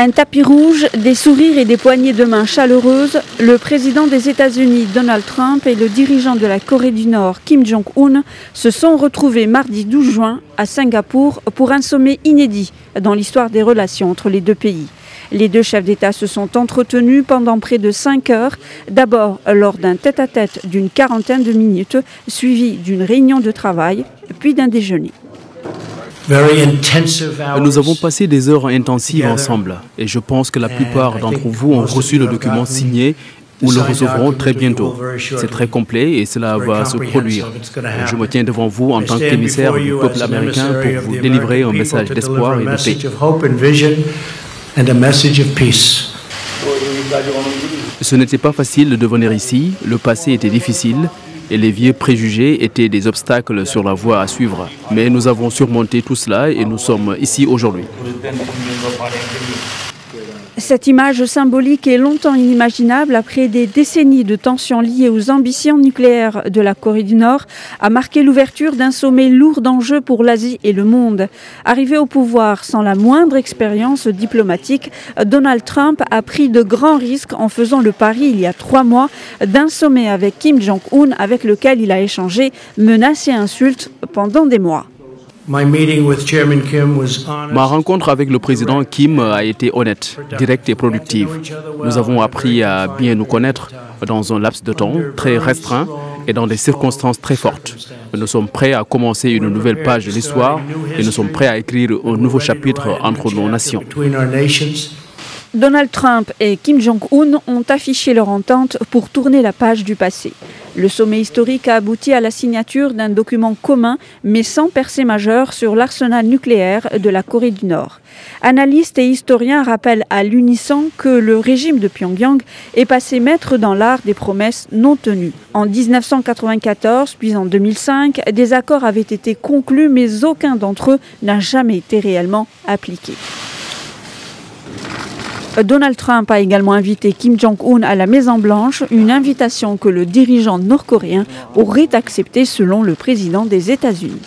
Un tapis rouge, des sourires et des poignées de main chaleureuses, le président des États-Unis Donald Trump et le dirigeant de la Corée du Nord Kim Jong-un se sont retrouvés mardi 12 juin à Singapour pour un sommet inédit dans l'histoire des relations entre les deux pays. Les deux chefs d'État se sont entretenus pendant près de 5 heures, d'abord lors d'un tête-à-tête d'une quarantaine de minutes, suivi d'une réunion de travail, puis d'un déjeuner. Nous avons passé des heures intensives ensemble et je pense que la plupart d'entre vous ont reçu le document signé ou le recevront très bientôt. C'est très complet et cela va se produire. Je me tiens devant vous en tant qu'émissaire du peuple américain pour vous délivrer un message d'espoir et de paix. Ce n'était pas facile de venir ici, le passé était difficile et les vieux préjugés étaient des obstacles sur la voie à suivre. Mais nous avons surmonté tout cela et nous sommes ici aujourd'hui. Cette image symbolique est longtemps inimaginable après des décennies de tensions liées aux ambitions nucléaires de la Corée du Nord, a marqué l'ouverture d'un sommet lourd d'enjeux pour l'Asie et le monde. Arrivé au pouvoir sans la moindre expérience diplomatique, Donald Trump a pris de grands risques en faisant le pari il y a 3 mois d'un sommet avec Kim Jong-un avec lequel il a échangé menaces et insultes pendant des mois. Ma rencontre avec le président Kim a été honnête, directe et productive. Nous avons appris à bien nous connaître dans un laps de temps très restreint et dans des circonstances très fortes. Nous sommes prêts à commencer une nouvelle page de l'histoire et nous sommes prêts à écrire un nouveau chapitre entre nos nations. Donald Trump et Kim Jong-un ont affiché leur entente pour tourner la page du passé. Le sommet historique a abouti à la signature d'un document commun, mais sans percée majeure, sur l'arsenal nucléaire de la Corée du Nord. Analystes et historiens rappellent à l'unisson que le régime de Pyongyang est passé maître dans l'art des promesses non tenues. En 1994, puis en 2005, des accords avaient été conclus, mais aucun d'entre eux n'a jamais été réellement appliqué. Donald Trump a également invité Kim Jong-un à la Maison-Blanche, une invitation que le dirigeant nord-coréen aurait acceptée selon le président des États-Unis.